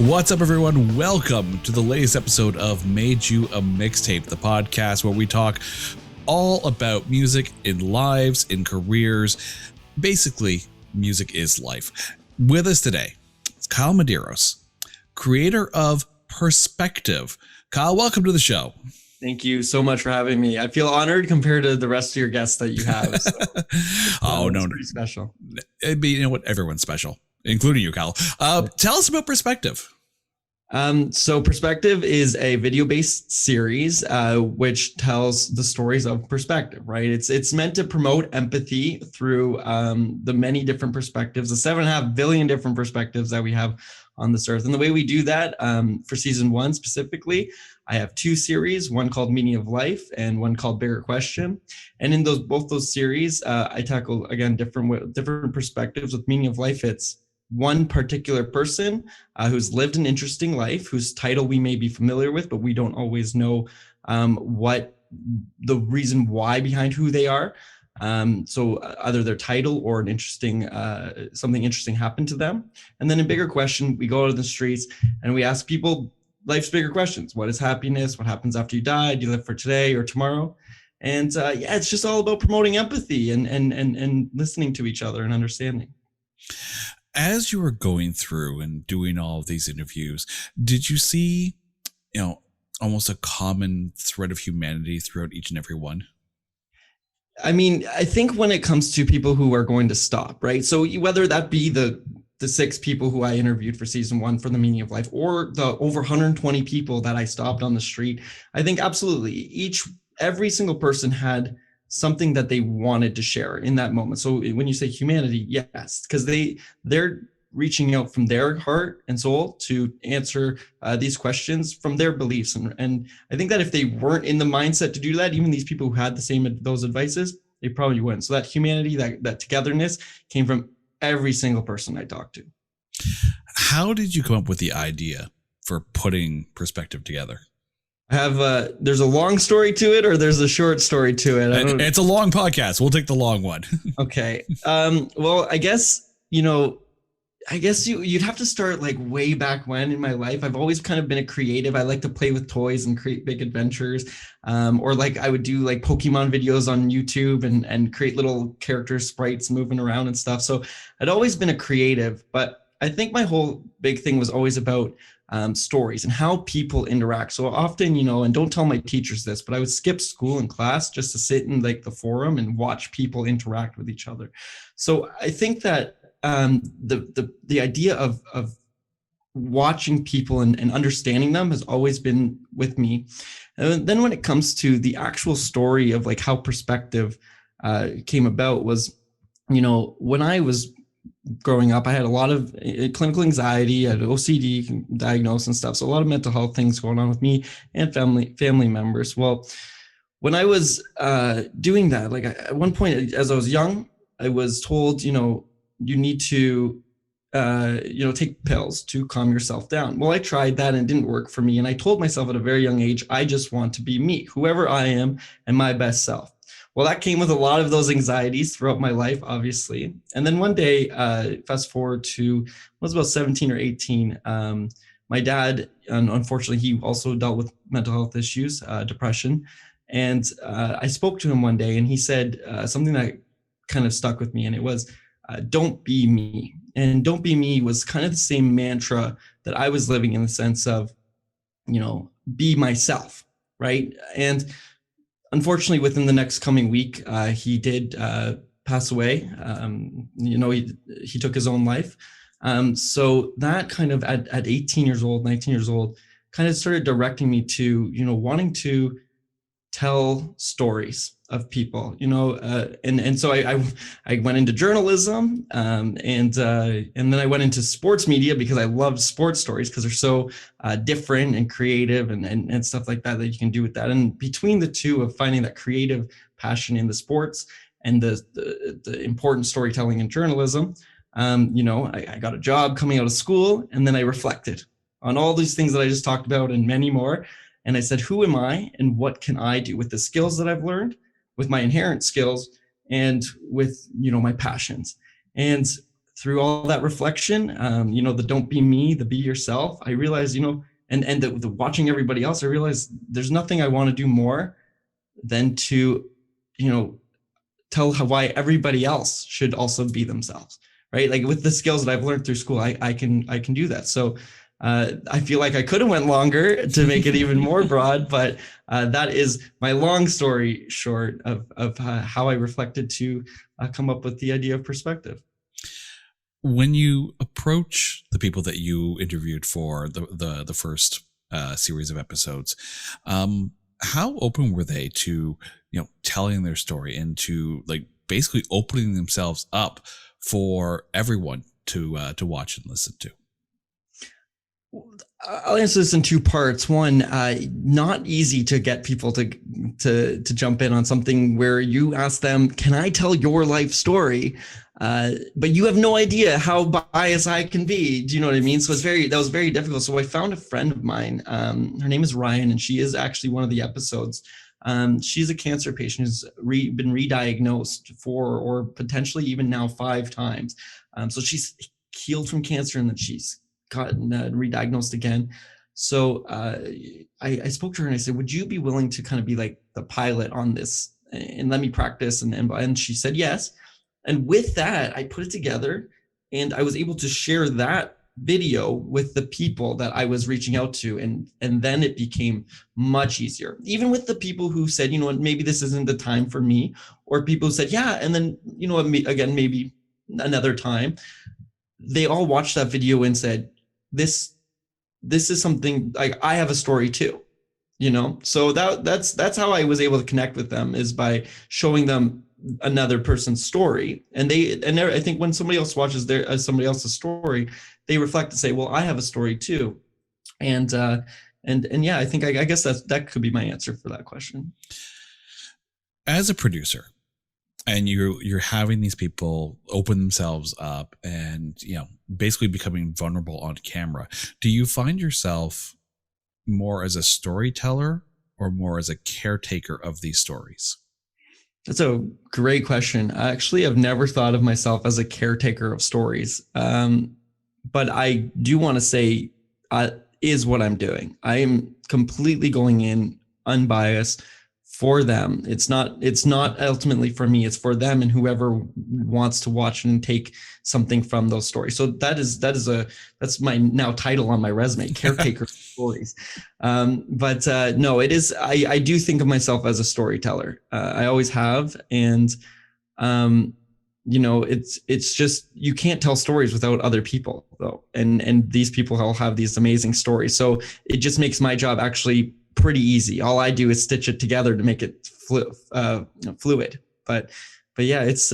What's up, everyone? Welcome to the latest episode of Made You a Mixtape, the podcast where we talk all about music in lives, in careers. Basically, music is life. With us today, it's Kyle Medeiros, creator of Perspectiv. Kyle, welcome to the show. Thank you so much for having me. I feel honored compared to the rest of your guests that you have. So, no, pretty special. You know what? Everyone's special, including you, Kyle. Tell us about Perspectiv. So Perspectiv is a video-based series which tells the stories of perspective, right? It's meant to promote empathy through the many different perspectives, the 7.5 billion different perspectives that we have on this earth. And the way we do that for season 1 specifically, I have 2 series, one called Meaning of Life and one called Bigger Question. And in both those series, I tackle, again, different perspectives. With Meaning of Life, it's one particular person who's lived an interesting life, whose title we may be familiar with, but we don't always know what the reason why behind who they are. So either their title or an interesting, something interesting happened to them. And then in Bigger Question, we go out of the streets and we ask people life's bigger questions. What is happiness? What happens after you die? Do you live for today or tomorrow? And it's just all about promoting empathy and listening to each other and understanding. As you were going through and doing all of these interviews, did you see, almost a common thread of humanity throughout each and every one? I mean, I think when it comes to people who are going to stop, right? So whether that be the 6 people who I interviewed for season 1 for the Meaning of Life, or the over 120 people that I stopped on the street, I think absolutely every single person had something that they wanted to share in that moment. So when you say humanity, yes, because they're reaching out from their heart and soul to answer these questions from their beliefs. And I think that if they weren't in the mindset to do that, even these people who had those advices, they probably wouldn't. So that humanity, that togetherness came from every single person I talked to. How did you come up with the idea for putting Perspectiv together? I have there's a long story to it, or there's a short story to it. It's a long podcast. We'll take the long one. Okay. Well, I guess you'd have to start like way back when in my life. I've always kind of been a creative. I like to play with toys and create big adventures. Or like I would do like Pokemon videos on YouTube and create little character sprites moving around and stuff. So I'd always been a creative, but I think my whole big thing was always about stories and how people interact. So often, and don't tell my teachers this, but I would skip school and class just to sit in like the forum and watch people interact with each other. So I think that the idea of watching people and understanding them has always been with me. And then when it comes to the actual story of like how Perspectiv came about was, when I was growing up, I had a lot of clinical anxiety, I had OCD diagnosed and stuff. So a lot of mental health things going on with me and family members. Well, when I was doing that, like at one point, as I was young, I was told, you need to, take pills to calm yourself down. Well, I tried that and it didn't work for me. And I told myself at a very young age, I just want to be me, whoever I am, and my best self. Well, that came with a lot of those anxieties throughout my life, obviously. And then one day, fast forward to, I was about 17 or 18, my dad, unfortunately, he also dealt with mental health issues, depression. And I spoke to him one day and he said something that kind of stuck with me. And it was, don't be me. And don't be me was kind of the same mantra that I was living in the sense of, be myself, right? And unfortunately, within the next coming week, he did pass away. He took his own life. So that kind of at 18 years old, 19 years old, kind of started directing me to, wanting to tell stories of people, and so I went into journalism, and then I went into sports media because I loved sports stories because they're so different and creative and stuff like that you can do with that. And between the two of finding that creative passion in the sports and the important storytelling in journalism, I got a job coming out of school, and then I reflected on all these things that I just talked about and many more. And I said, who am I and what can I do with the skills that I've learned, with my inherent skills and with, my passions? And through all that reflection, the don't be me, the be yourself, I realized, and the watching everybody else, I realized there's nothing I want to do more than to, tell why everybody else should also be themselves, right? Like with the skills that I've learned through school, I can do that. So I feel like I could have went longer to make it even more broad, but that is my long story short of how I reflected to come up with the idea of Perspectiv. When you approach the people that you interviewed for the first series of episodes, how open were they to telling their story and to like basically opening themselves up for everyone to watch and listen to? I'll answer this in two parts. One, not easy to get people to jump in on something where you ask them, "Can I tell your life story?" But you have no idea how biased I can be. Do you know what I mean? So that was very difficult. So I found a friend of mine. Her name is Ryan, and she is actually one of the episodes. She's a cancer patient who's been re-diagnosed 4 or potentially even now 5 times. So she's healed from cancer, and then she's gotten re-diagnosed again. So I spoke to her and I said, "Would you be willing to kind of be like the pilot on this and let me practice?" And she said yes. And with that, I put it together, and I was able to share that video with the people that I was reaching out to, and then it became much easier. Even with the people who said, maybe this isn't the time for me, or people who said, yeah, and then again, maybe another time. They all watched that video and said, this is something like I have a story too, So that's how I was able to connect with them, is by showing them another person's story. And I think when somebody else watches somebody else's story, they reflect and say, well, I have a story too. And yeah, I think I guess that could be my answer for that question. As a producer, and you're having these people open themselves up and basically becoming vulnerable on camera, do you find yourself more as a storyteller or more as a caretaker of these stories? That's a great question. Actually, I've never thought of myself as a caretaker of stories, but I do want to say is what I'm doing. I am completely going in unbiased for them. It's not ultimately for me. It's for them and whoever wants to watch and take something from those stories. So that's my now title on my resume, caretaker of stories. But no, it is. I do think of myself as a storyteller. I always have, and it's just, you can't tell stories without other people though, and these people all have these amazing stories. So it just makes my job actually pretty easy. All I do is stitch it together to make it fluid. But yeah, it's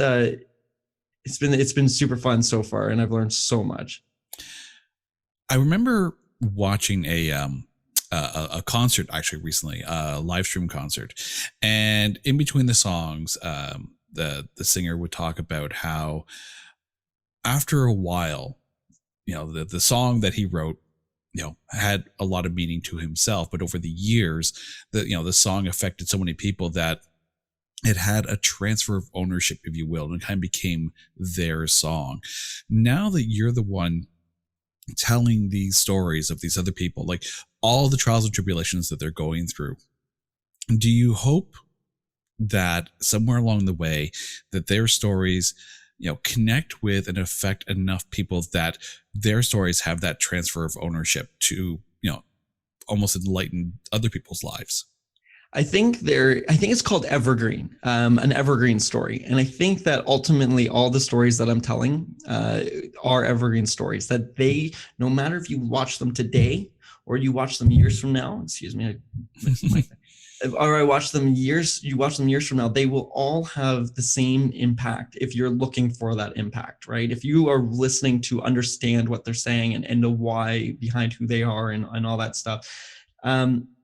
been super fun so far, and I've learned so much. I remember watching a concert actually recently, a live stream concert, and in between the songs, the singer would talk about how after a while, the song that he wrote, had a lot of meaning to himself, but over the years, the song affected so many people that it had a transfer of ownership, if you will, and it kind of became their song. Now that you're the one telling these stories of these other people, like all the trials and tribulations that they're going through, do you hope that somewhere along the way that their stories connect with and affect enough people that their stories have that transfer of ownership to, almost enlighten other people's lives? I think it's called Evergreen, an evergreen story. And I think that ultimately all the stories that I'm telling are evergreen stories, that no matter if you watch them today or you watch them years from now, excuse me, or you watch them years from now, they will all have the same impact if you're looking for that impact, right? If you are listening to understand what they're saying and the why behind who they are and all that stuff.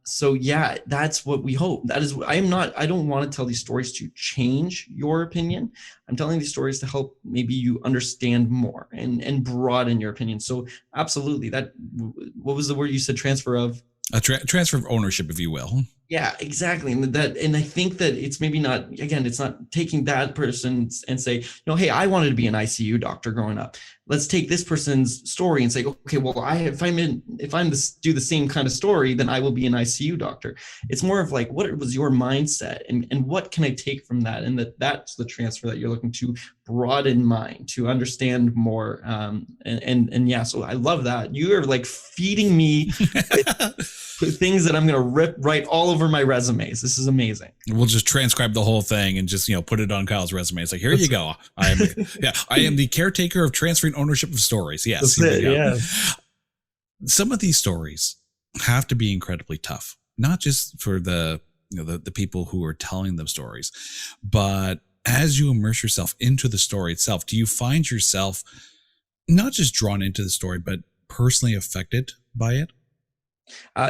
So yeah, that's what we hope. I don't want to tell these stories to change your opinion. I'm telling these stories to help maybe you understand more and broaden your opinion. So absolutely, what was the word you said, transfer of? A transfer of ownership, if you will. Yeah, exactly. And I think that it's maybe not, again, it's not taking that person and say, hey, I wanted to be an ICU doctor growing up. Let's take this person's story and say, okay, well, if I'm do the same kind of story, then I will be an ICU doctor. It's more of like, what was your mindset and what can I take from that? And that's the transfer that you're looking to broaden mind, to understand more. And yeah, so I love that. You are like feeding me with things that I'm going to write all over my resumes. This is amazing. We'll just transcribe the whole thing and just, put it on Kyle's resume. It's like, here you go. I am the caretaker of transferring ownership of stories. Yes. Yeah. Some of these stories have to be incredibly tough, not just for the people who are telling them stories, but as you immerse yourself into the story itself, do you find yourself not just drawn into the story, but personally affected by it?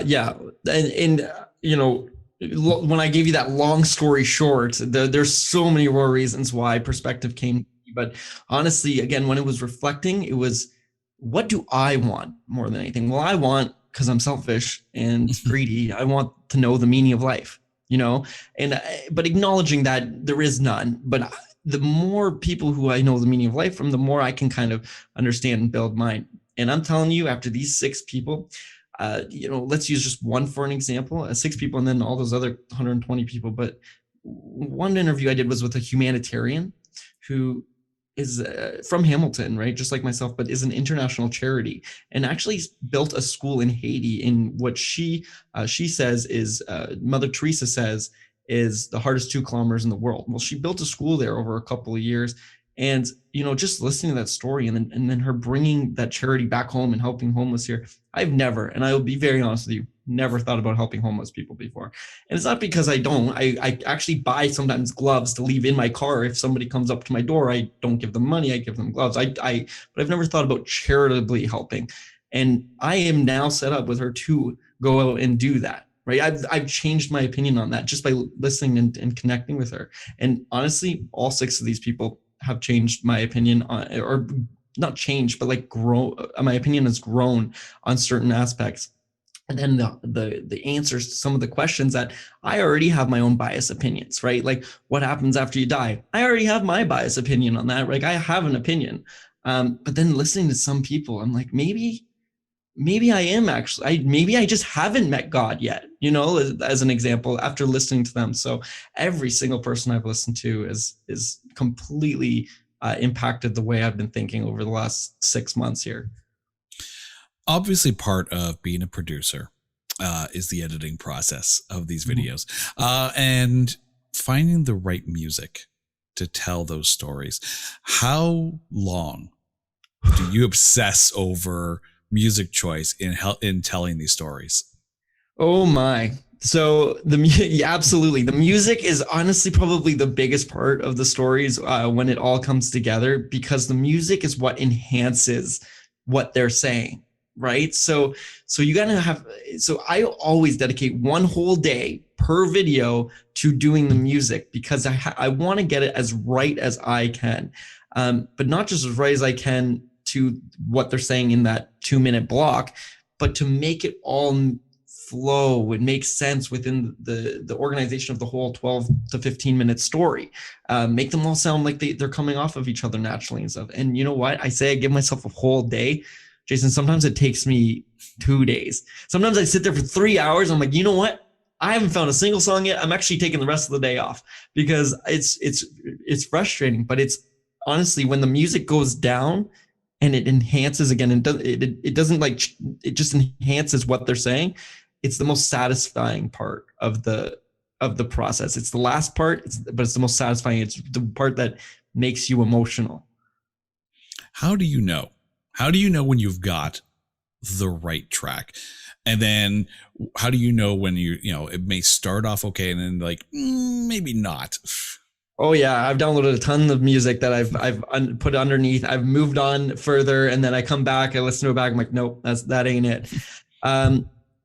Yeah. And when I gave you that long story short, there's so many more reasons why Perspectiv came. But honestly, again, when it was reflecting, it was, what do I want more than anything? Well, I want, because I'm selfish and greedy, I want to know the meaning of life, but acknowledging that there is none. But the more people who I know the meaning of life from, the more I can kind of understand and build mine. And I'm telling you, after these 6 people, let's use just one for an example, 6 people and then all those other 120 people. But one interview I did was with a humanitarian who is from Hamilton, right? Just like myself, but is an international charity and actually built a school in Haiti in what she says is, Mother Teresa says, is the hardest 2 kilometers in the world. Well, she built a school there over a couple of years. And, just listening to that story and then her bringing that charity back home and helping homeless here, I've never, and I will be very honest with you, never thought about helping homeless people before. And it's not because I don't. I actually buy sometimes gloves to leave in my car. If somebody comes up to my door, I don't give them money, I give them gloves. But I've never thought about charitably helping. And I am now set up with her to go out and do that. Right. I've changed my opinion on that just by listening and connecting with her. And honestly, all 6 of these people have changed my opinion on, or not changed, but like grow. My opinion has grown on certain aspects. And then the answers to some of the questions that I already have my own bias opinions, right? Like what happens after you die? I already have my bias opinion on that. Like I have an opinion. But then listening to some people, I'm like, maybe I am actually, maybe I just haven't met God yet, as an example, after listening to them. So every single person I've listened to is completely impacted the way I've been thinking over the last 6 months here. Obviously, part of being a producer is the editing process of these videos, and finding the right music to tell those stories. How long do you obsess over music choice in telling these stories? Oh my. So absolutely. The music is honestly probably the biggest part of the stories when it all comes together, because the music is what enhances what they're saying. Right. So you gotta so I always dedicate one whole day per video to doing the music, because I want to get it as right as I can. But not just as right as I can to what they're saying in that 2-minute block, but to make it all flow and make sense within the organization of the whole 12 to 15-minute story. Make them all sound like they're coming off of each other naturally and stuff. And you know what? I say I give myself a whole day. Jason, sometimes it takes me 2 days. Sometimes I sit there for 3 hours. I'm like, you know what? I haven't found a single song yet. I'm actually taking the rest of the day off, because it's frustrating. But it's honestly, when the music goes down and it enhances again, and it doesn't like, it just enhances what they're saying. It's the most satisfying part of the process. It's the last part, but it's the most satisfying. It's the part that makes you emotional. How do you know? How do you know when you've got the right track? And then how do you know when it may start off okay and then like, maybe not? Oh yeah, I've downloaded a ton of music that I've put underneath. I've moved on further, and then I come back, I listen to it back. I'm like, nope, that ain't it.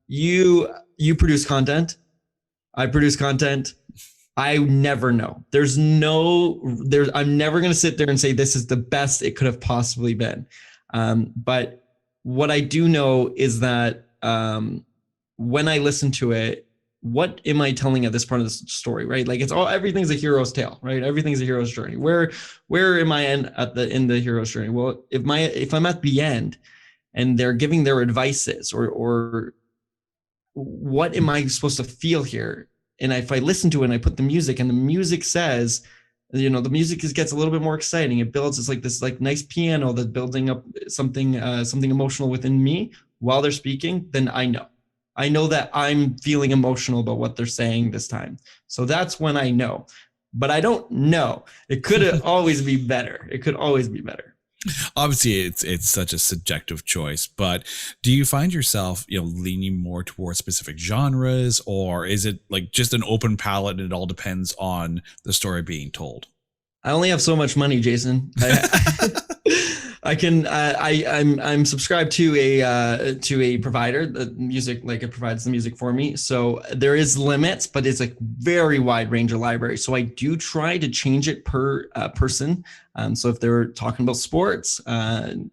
You produce content. I produce content. I never know. I'm never going to sit there and say this is the best it could have possibly been. But what I do know is that when I listen to it, what am I telling at this part of the story, right? Like everything's a hero's tale, right? Everything's a hero's journey. Where am I in the hero's journey? Well, if I'm at the end and they're giving their advices, or what am I supposed to feel here? And if I listen to it and I put the music, and the music says, the music gets a little bit more exciting. It builds, it's like this like nice piano that's building up something emotional within me while they're speaking, then I know that I'm feeling emotional about what they're saying this time. So that's when I know, but I don't know. It could always be better. It could always be better. Obviously, it's such a subjective choice, but do you find yourself, leaning more towards specific genres, or is it like just an open palette and it all depends on the story being told? I only have so much money, Jason. I'm subscribed to a provider, the music, like it provides the music for me. So there is limits, but it's a very wide range of libraries. So I do try to change it per person. So if they're talking about sports, then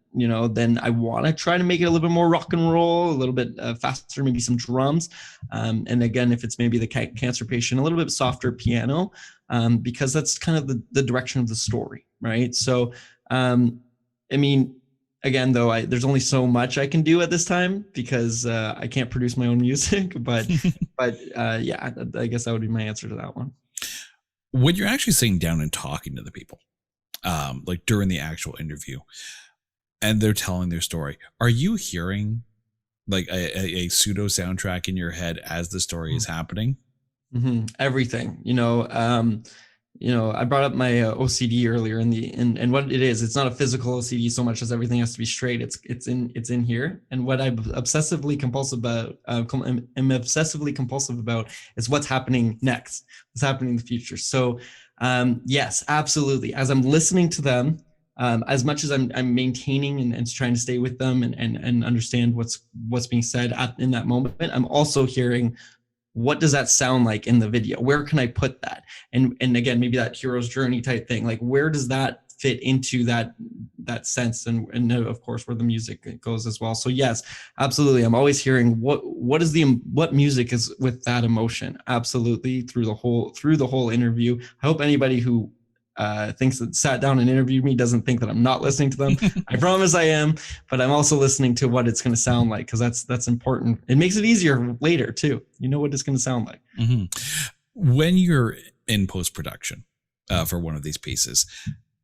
I want to try to make it a little bit more rock and roll, a little bit faster, maybe some drums. And again, if it's maybe the cancer patient, a little bit softer piano, because that's kind of the direction of the story, right? So, I mean, again, though, there's only so much I can do at this time because I can't produce my own music. But yeah, I guess that would be my answer to that one. When you're actually sitting down and talking to the people, like during the actual interview, and they're telling their story, are you hearing like a pseudo soundtrack in your head as the story is happening? Mm-hmm. Everything, I brought up my OCD earlier and what it is, it's not a physical OCD so much as everything has to be straight. It's in here. And what I'm obsessively compulsive about is what's happening next, what's happening in the future. So yes, absolutely. As I'm listening to them, as much as I'm maintaining and trying to stay with them and understand what's being said in that moment, I'm also hearing, what does that sound like in the video? Where can I put that? And again, maybe that hero's journey type thing, like where does that fit into that sense? And of course, where the music goes as well. So yes, absolutely. I'm always hearing what music is with that emotion. Absolutely. Through the whole interview. I hope anybody who thinks that sat down and interviewed me doesn't think that I'm not listening to them. I promise I am, but I'm also listening to what it's going to sound like, because that's important. It makes it easier later too. You know what it's going to sound like. Mm-hmm. When you're in post-production for one of these pieces,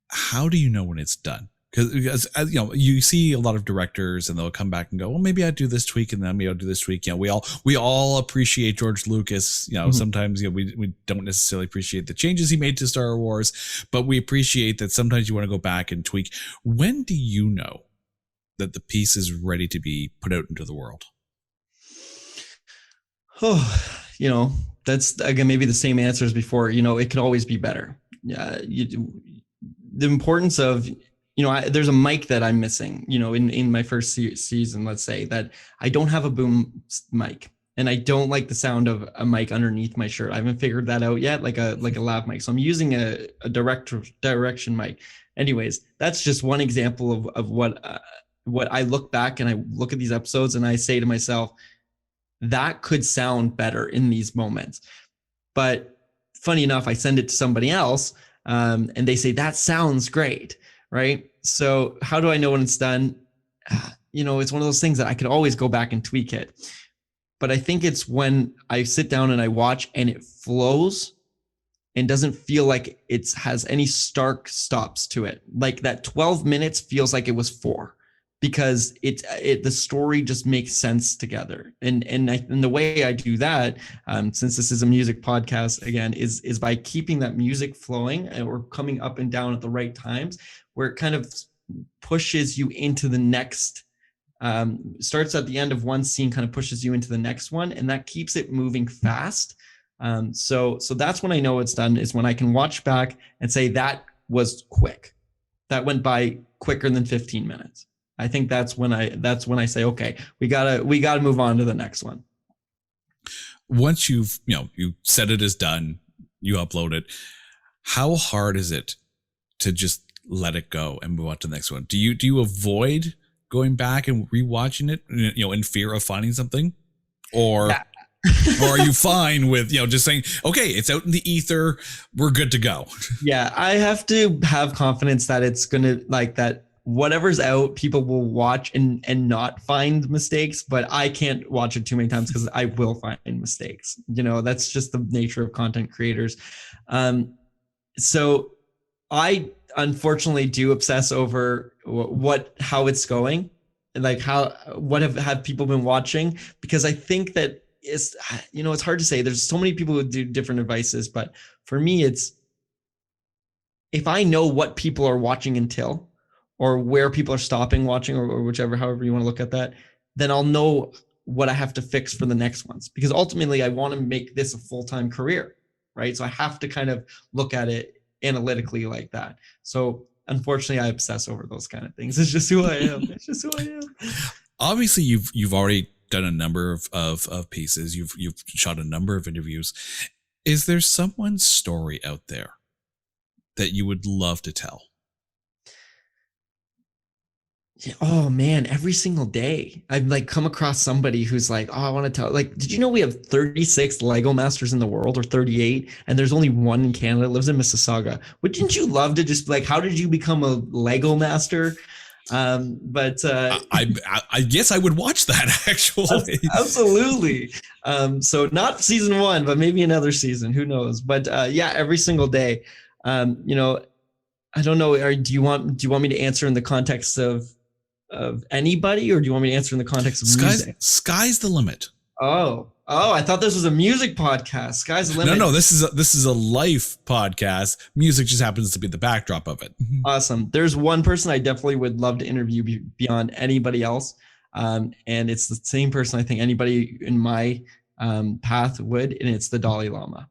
how do you know when it's done? Because you see a lot of directors and they'll come back and go, well, maybe I do this tweak and then maybe I'll do this tweak. We all appreciate George Lucas. Mm-hmm. Sometimes we don't necessarily appreciate the changes he made to Star Wars, but we appreciate that sometimes you want to go back and tweak. When do you know that the piece is ready to be put out into the world? Oh, that's again maybe the same answer as before. It could always be better. The importance of there's a mic that I'm missing, in my first season, let's say, that I don't have a boom mic and I don't like the sound of a mic underneath my shirt. I haven't figured that out yet, like a lav mic. So I'm using a direction mic. Anyways, that's just one example of what I look back and I look at these episodes and I say to myself, that could sound better in these moments. But funny enough, I send it to somebody else and they say, that sounds great. Right. So how do I know when it's done? It's one of those things that I could always go back and tweak it. But I think it's when I sit down and I watch and it flows and doesn't feel like it has any stark stops to it. Like that 12 minutes feels like it was 4, because the story just makes sense together. And the way I do that, since this is a music podcast again, is by keeping that music flowing or coming up and down at the right times, where it kind of pushes you into the next, starts at the end of one scene, kind of pushes you into the next one, and that keeps it moving fast. So that's when I know it's done, is when I can watch back and say that was quick. That went by quicker than 15 minutes. I think that's when I say, okay, we gotta move on to the next one. Once you said it is done, you upload it. How hard is it to just let it go and move on to the next one? Do you avoid going back and rewatching it, in fear of finding something? or Yeah. or are you fine with, just saying, okay, it's out in the ether, we're good to go? Yeah, I have to have confidence that it's gonna like that whatever's out, people will watch and not find mistakes, but I can't watch it too many times because I will find mistakes. That's just the nature of content creators. So I unfortunately do obsess over how it's going, like what have people been watching, because I think that it's hard to say. There's so many people who do different advices, but for me, it's if I know what people are watching until, or where people are stopping watching, or whichever, however you want to look at that, then I'll know what I have to fix for the next ones. Because ultimately, I want to make this a full-time career, right? So I have to kind of look at it analytically like that. So unfortunately, I obsess over those kind of things. It's just who I am. It's just who I am. Obviously, you've already done a number of pieces. You've shot a number of interviews. Is there someone's story out there that you would love to tell? Oh man, every single day I've like come across somebody who's like, oh, I want to tell. Like, did you know we have 36 Lego masters in the world, or 38, and there's only one in Canada, lives in Mississauga? Wouldn't you love to just like, how did you become a Lego master? But I guess I would watch that actually. Absolutely. So not season 1, but maybe another season, who knows? But yeah, every single day. I don't know. Do you want me to answer in the context of anybody, or do you want me to answer in the context of music? Sky's the limit. Oh, I thought this was a music podcast. Sky's the limit. No, this is a life podcast. Music just happens to be the backdrop of it. Awesome. There's one person I definitely would love to interview beyond anybody else. And it's the same person I think anybody in my path would, and it's the Dalai Lama.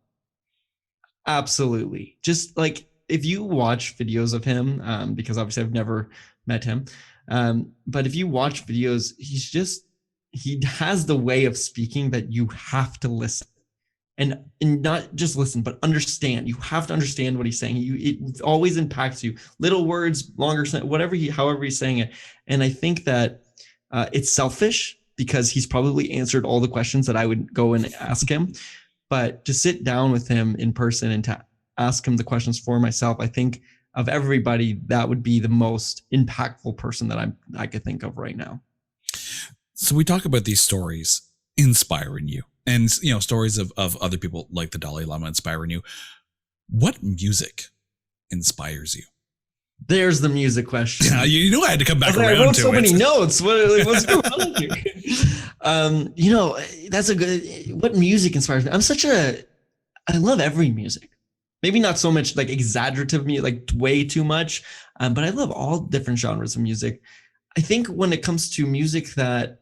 Absolutely. Just like, if you watch videos of him, because obviously I've never met him, but if you watch videos, he has the way of speaking that you have to listen, and not just listen, but understand. You have to understand what he's saying. It always impacts you. Little words, longer, however he's saying it. And I think that it's selfish, because he's probably answered all the questions that I would go and ask him. But to sit down with him in person and to ask him the questions for myself, I think of everybody, that would be the most impactful person that I could think of right now. So we talk about these stories inspiring you, and stories of other people like the Dalai Lama inspiring you. What music inspires you? There's the music question. Yeah, I had to come back around to it. I wrote so many notes. What's going on here? That's a good. What music inspires me? I love every music. Maybe not so much like exaggerative music, like way too much, but I love all different genres of music. I think when it comes to music that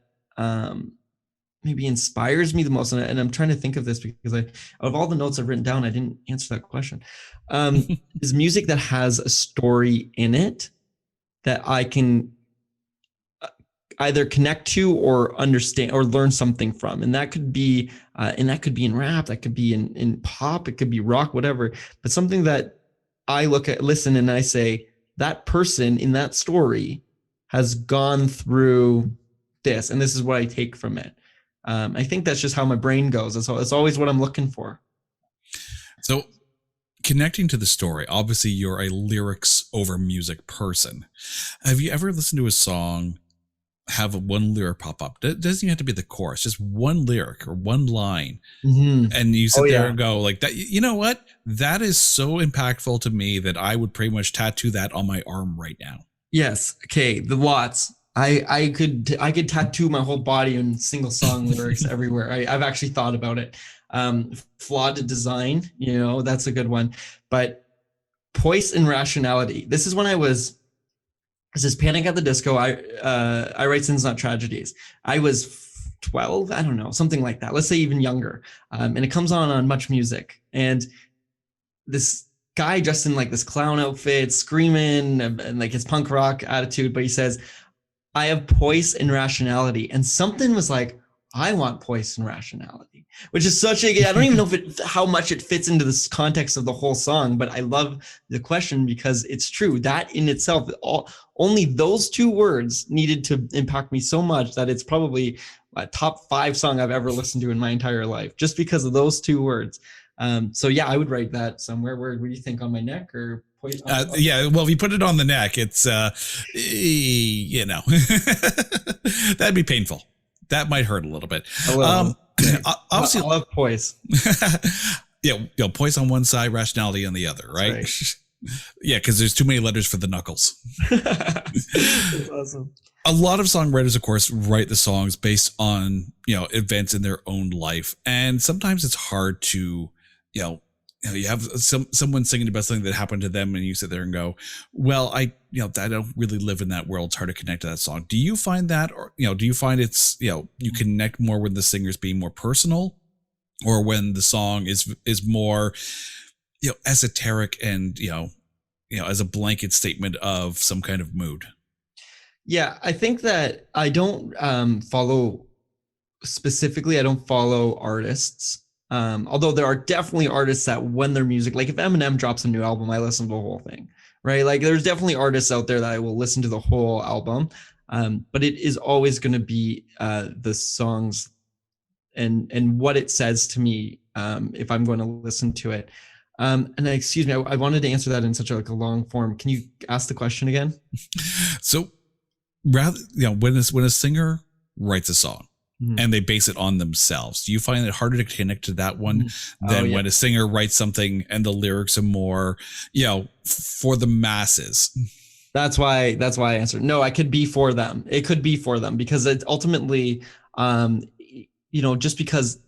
maybe inspires me the most, and I'm trying to think of this because of all the notes I've written down, I didn't answer that question, is music that has a story in it that I can either connect to or understand or learn something from. And that could be in rap, that could be in pop, it could be rock, whatever, but something that I listen and I say, that person in that story has gone through this, and this is what I take from it. I think that's just how my brain goes. It's always what I'm looking for. So connecting to the story, obviously you're a lyrics over music person. Have you ever listened to a song, have one lyric pop up? It doesn't even have to be the chorus, just one lyric or one line. Mm-hmm. And you sit there and go like that. You know what? That is so impactful to me that I would pretty much tattoo that on my arm right now. Yes. Okay. The lots. I could tattoo my whole body in single song lyrics everywhere. I've actually thought about it. Flawed design, that's a good one. But poise and rationality. This is when this is Panic at the Disco. I write Sins Not Tragedies. I was 12, I don't know, something like that. Let's say even younger. And it comes on Much Music. And this guy dressed in like this clown outfit, screaming and like his punk rock attitude, but he says, I have poise and rationality. And something was like, I want poise and rationality, which is I don't even know how much it fits into this context of the whole song, but I love the question because it's true. That in itself, only those two words needed to impact me so much that it's probably my top 5 song I've ever listened to in my entire life, just because of those 2 words. So yeah, I would write that somewhere. Where do you think, on my neck or yeah, well, if you put it on the neck, it's you know, that'd be painful. That might hurt a little bit. Obviously, I love poise. Yeah, you know, poise on one side, rationality on the other, right? Yeah, because there's too many letters for the knuckles. That's awesome. A lot of songwriters, of course, write the songs based on, you know, events in their own life, and sometimes it's hard to, you have someone singing about something that happened to them, and you sit there and go, well, I don't really live in that world. It's hard to connect to that song. Do you find that, or, do you find it's, you connect more when the singer's being more personal, or when the song is more, esoteric and, as a blanket statement of some kind of mood? Yeah, I think that I don't follow specifically. I don't follow artists. Although there are definitely artists that when their music, like if Eminem drops a new album, I listen to the whole thing, right? Like there's definitely artists out there that I will listen to the whole album. But it is always going to be the songs and what it says to me if I'm going to listen to it. And excuse me, I wanted to answer that in such a long form. Can you ask the question again? So rather, when a singer writes a song, and they base it on themselves, do you find it harder to connect to that one than when a singer writes something and the lyrics are more, for the masses? That's why I answered. No, I could be for them. It could be for them because it's ultimately, just because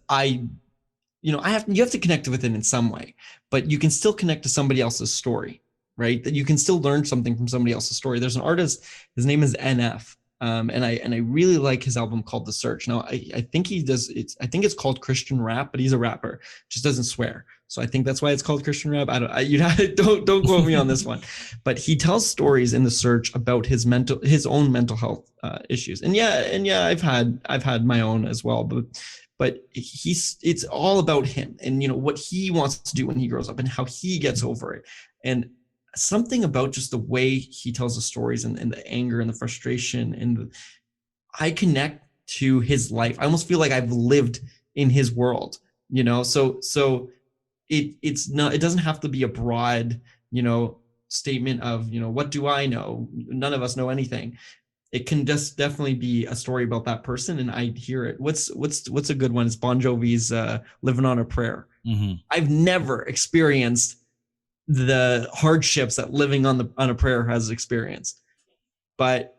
you have to connect with it in some way, but you can still connect to somebody else's story, right? That you can still learn something from somebody else's story. There's an artist, his name is NF. And I really like his album called The Search. Now I think I think it's called Christian rap, but he's a rapper, just doesn't swear. So I think that's why it's called Christian rap. Don't quote me on this one, but he tells stories in The Search about his own mental health issues. And yeah, I've had my own as well, but it's all about him and what he wants to do when he grows up and how he gets over it. And something about just the way he tells the stories and the anger and the frustration and I connect to his life. I almost feel like I've lived in his world, so it doesn't have to be a broad, statement of, what do I know? None of us know anything. It can just definitely be a story about that person. And I hear it. What's a good one? It's Bon Jovi's Living on a Prayer. Mm-hmm. I've never experienced the hardships that living on a prayer has experienced, but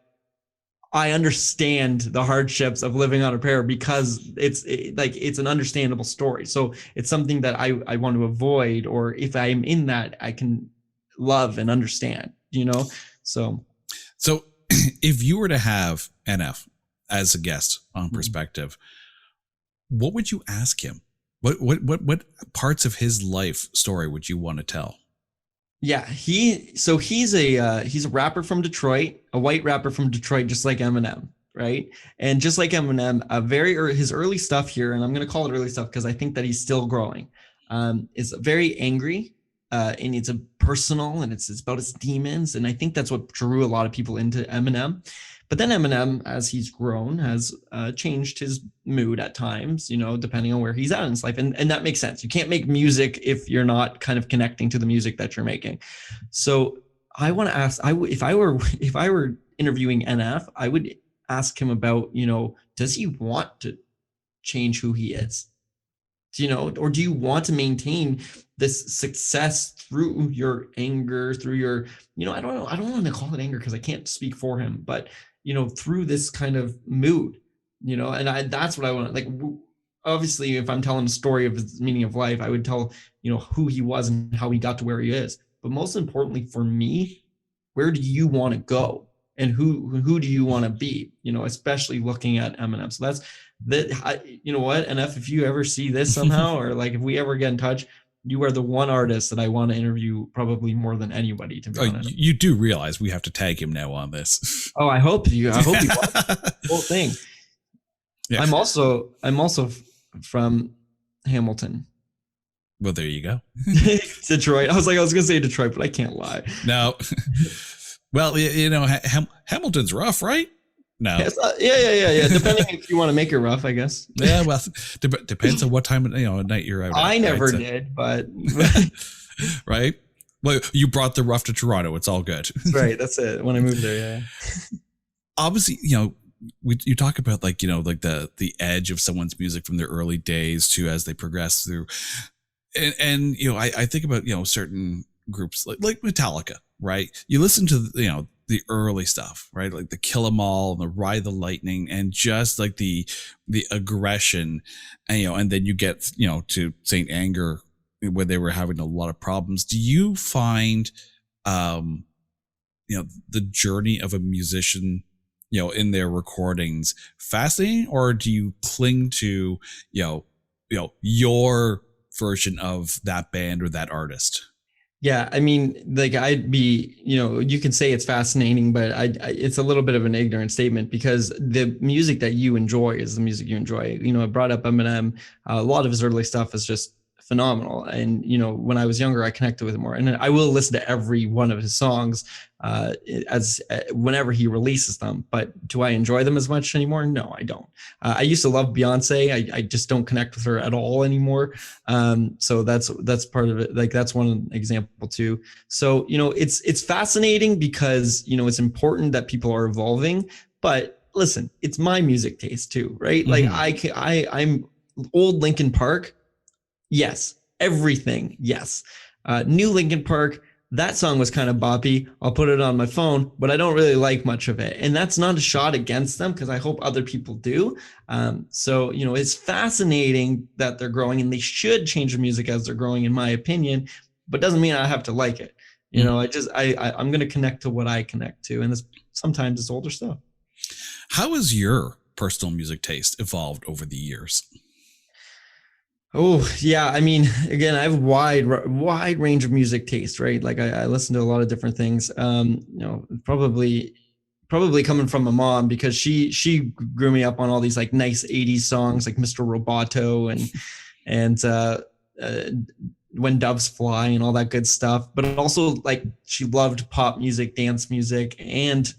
I understand the hardships of living on a prayer because it's an understandable story. So it's something that I want to avoid, or if I'm in that, I can love and understand, so if you were to have NF as a guest on Perspective, what would you ask him? What parts of his life story would you want to tell? Yeah, he's a rapper from Detroit, a white rapper from Detroit, just like Eminem, right? And just like Eminem, his early stuff here, and I'm going to call it early stuff because I think that he's still growing, is very angry, and it's a personal, and it's about his demons, and I think that's what drew a lot of people into Eminem. But then Eminem, as he's grown, has changed his mood at times, depending on where he's at in his life. And that makes sense. You can't make music if you're not kind of connecting to the music that you're making. So I want to ask, if I were interviewing NF, I would ask him about, does he want to change who he is? Or do you want to maintain this success through your anger, through your, I don't know. I don't want to call it anger because I can't speak for him, but through this kind of mood, and that's what I want. Like, obviously, if I'm telling a story of his meaning of life, I would tell, who he was and how he got to where he is. But most importantly for me, where do you want to go? And who do you want to be, especially looking at Eminem. So that's that, you know what? And if you ever see this somehow, or like, if we ever get in touch, you are the one artist that I want to interview probably more than anybody, to be honest. You do realize we have to tag him now on this. Oh, I hope you watch the whole thing. Yeah. I'm also from Hamilton. Well, there you go. Detroit. I was going to say Detroit, but I can't lie. No. Well, Hamilton's rough, right? No. Yeah. Depending if you want to make it rough, I guess. Yeah, well, depends on what time at night you're out. I at, never right? did, but Right. Well, you brought the rough to Toronto. It's all good. that's right. That's it. When I moved there, yeah. Obviously, you talk about like the edge of someone's music from their early days to as they progress through, and I think about certain groups like Metallica, right? You listen to the early stuff, right? Like the Kill 'Em All and the Ride the Lightning, and just like the aggression, and and then you get to Saint Anger, where they were having a lot of problems. Do you find the journey of a musician in their recordings fascinating, or do you cling to your version of that band or that artist? Yeah, I mean, like I'd be, you can say it's fascinating, but it's a little bit of an ignorant statement, because the music that you enjoy is the music you enjoy. I brought up Eminem. A lot of his early stuff is just phenomenal. And, when I was younger, I connected with him more, and I will listen to every one of his songs whenever he releases them. But do I enjoy them as much anymore? No, I don't. I used to love Beyonce. I just don't connect with her at all anymore. So that's part of it. Like that's one example too. So, it's fascinating because, it's important that people are evolving, but listen, it's my music taste too, right? Mm-hmm. Like I'm old Linkin Park. Yes. Everything. Yes. New Linkin Park. That song was kind of boppy. I'll put it on my phone, but I don't really like much of it. And that's not a shot against them, because I hope other people do. So, it's fascinating that they're growing, and they should change their music as they're growing, in my opinion, but doesn't mean I have to like it. I'm going to connect to what I connect to. And sometimes it's older stuff. How has your personal music taste evolved over the years? Oh yeah, I mean, again, I have a wide range of music taste, right? Like I listen to a lot of different things. Probably coming from my mom, because she grew me up on all these like nice 80s songs like Mr. Roboto and When Doves Fly and all that good stuff. But also like she loved pop music, dance music, and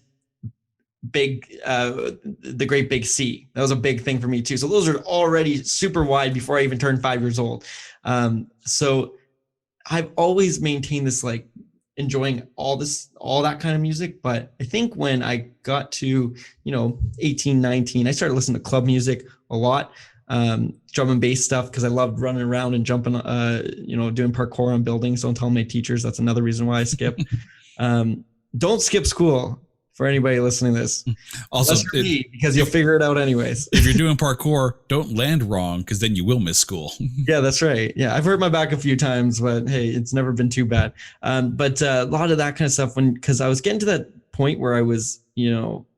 the Great Big Sea. That was a big thing for me too. So those are already super wide before I even turned 5 years old. So I've always maintained this like enjoying all that kind of music. But I think when I got to 18, 19, I started listening to club music a lot, drum and bass stuff, because I loved running around and jumping, doing parkour on buildings. Don't tell my teachers. That's another reason why I skip. Don't skip school. For anybody listening to this, also because you'll figure it out anyways. If you're doing parkour, don't land wrong, because then you will miss school. Yeah, that's right. Yeah, I've hurt my back a few times, but hey, it's never been too bad. But a lot of that kind of stuff, because I was getting to that point where I was, maybe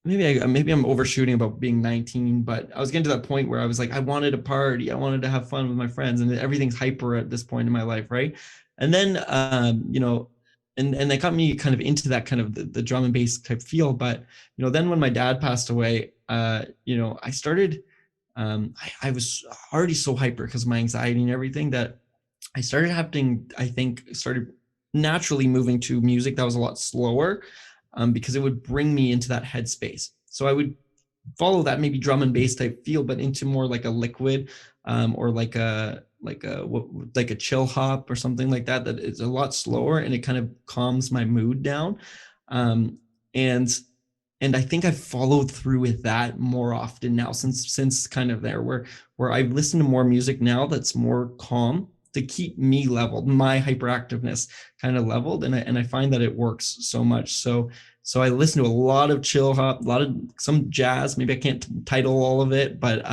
I'm overshooting about being 19, but I was getting to that point where I was like, I wanted to party, I wanted to have fun with my friends, and everything's hyper at this point in my life, right? And then, And that got me kind of into that kind of the drum and bass type feel. But, then when my dad passed away, I started, I was already so hyper because of my anxiety and everything, that I started started naturally moving to music that was a lot slower, because it would bring me into that headspace. So I would follow that maybe drum and bass type feel, but into more like a liquid, or like a chill hop or something like that is a lot slower, and it kind of calms my mood down. And I think I've followed through with that more often now since kind of there, where I listen to more music now that's more calm, to keep me leveled, my hyperactiveness kind of leveled. And I find that it works so much. So I listen to a lot of chill hop, some jazz. Maybe I can't title all of it, but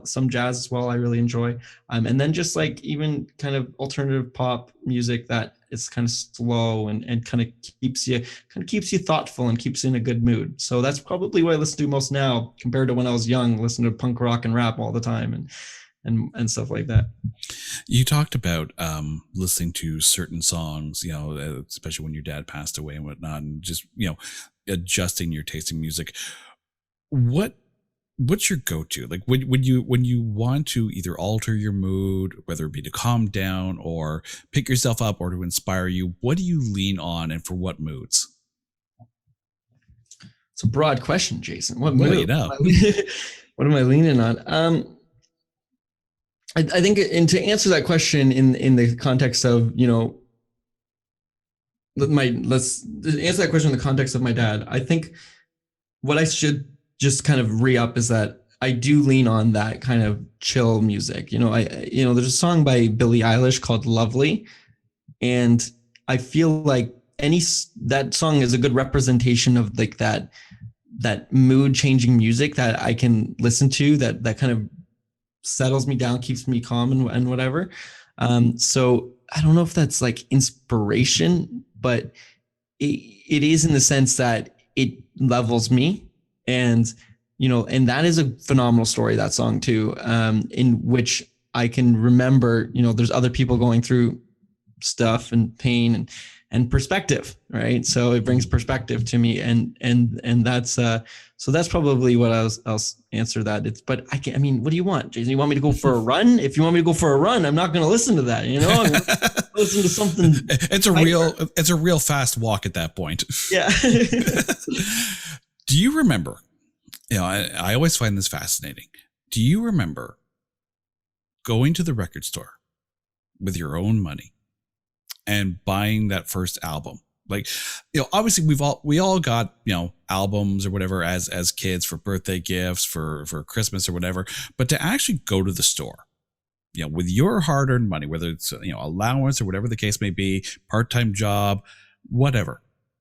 some jazz as well I really enjoy. And then just like even kind of alternative pop music that is kind of slow and kind of keeps you thoughtful and keeps you in a good mood. So that's probably what I listen to most now, compared to when I was young, listening to punk rock and rap all the time and stuff like that. You talked about listening to certain songs, especially when your dad passed away and whatnot, and just adjusting your taste in music. What's your go-to? Like when you want to either alter your mood, whether it be to calm down or pick yourself up or to inspire you, what do you lean on, and for what moods? It's a broad question, Jason. What Well, mood? you know. What am I leaning on? I think, and to answer that question in the context of, you know, let's answer that question in the context of my dad. I think what I should just kind of re-up is that I do lean on that kind of chill music. You know, there's a song by Billie Eilish called Lovely, and I feel like that song is a good representation of like that mood changing music that I can listen to, that kind of settles me down, keeps me calm and whatever. So I don't know if that's like inspiration, but it is in the sense that it levels me. And, you know, and that is a phenomenal story, that song too, in which I can remember, you know, there's other people going through stuff and pain and perspective, right? So it brings perspective to me, and that's so that's probably what I'll answer that. But I mean, what do you want, Jason? You want me to go for a run? If you want me to go for a run, I'm not going to listen to that. You know, I'm going to listen to something. It's a real fast walk at that point. Yeah. Do you remember? You know, I always find this fascinating. Do you remember going to the record store with your own money and buying that first album? Like, you know, obviously we all got, you know, albums or whatever as kids for birthday gifts, for Christmas or whatever, but to actually go to the store, you know, with your hard-earned money, whether it's, you know, allowance or whatever the case may be, part-time job, whatever,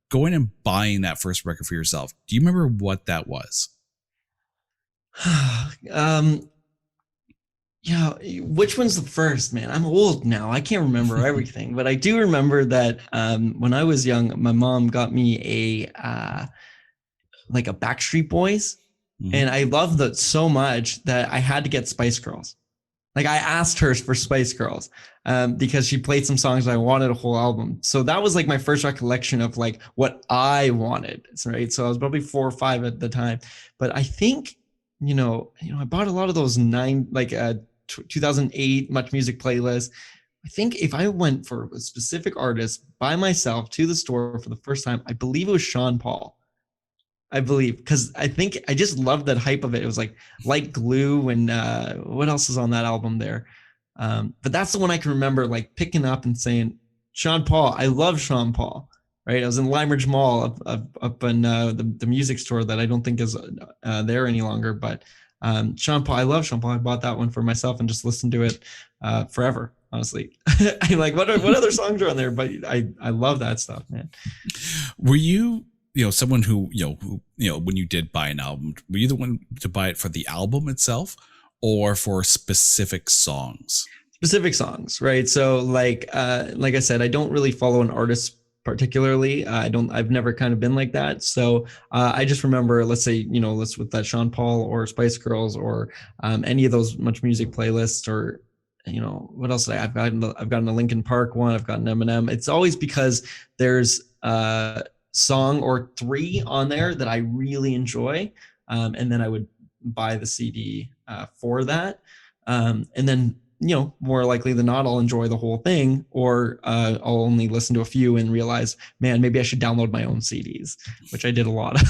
going and buying that first record for yourself. Do you remember what that was? Yeah, which one's the first, man? I'm old now. I can't remember everything, but I do remember that when I was young, my mom got me a Backstreet Boys, and I loved that so much that I had to get Spice Girls. Like, I asked her for Spice Girls because she played some songs and I wanted a whole album. So that was like my first recollection of like what I wanted, right? So I was probably 4 or 5 at the time, but I think, you know, I bought a lot of those 2008 Much Music playlists. I think if I went for a specific artist by myself to the store for the first time, I believe it was Sean Paul. I believe, because I think I just loved that hype of it. It was like glue, and what else is on that album there? But that's the one I can remember like picking up and saying, Sean Paul. I love Sean Paul. Right, I was in Limeridge Mall up in the music store that I don't think is there any longer. But Sean Paul, I love Sean Paul. I bought that one for myself and just listened to it forever. Honestly, I like what other songs are on there, but I love that stuff, man. Were you someone who when you did buy an album, were you the one to buy it for the album itself or for specific songs? Specific songs, right? So like I said, I don't really follow an artist particularly. I've never kind of been like that. So I just remember, let's say, let's with that Sean Paul or Spice Girls or any of those Much Music playlists, or what else did I've gotten a Linkin Park one, I've gotten Eminem. It's always because there's a song or 3 on there that I really enjoy, and then I would buy the CD for that, and then more likely than not, I'll enjoy the whole thing, or I'll only listen to a few and realize, man, maybe I should download my own CDs, which I did a lot of.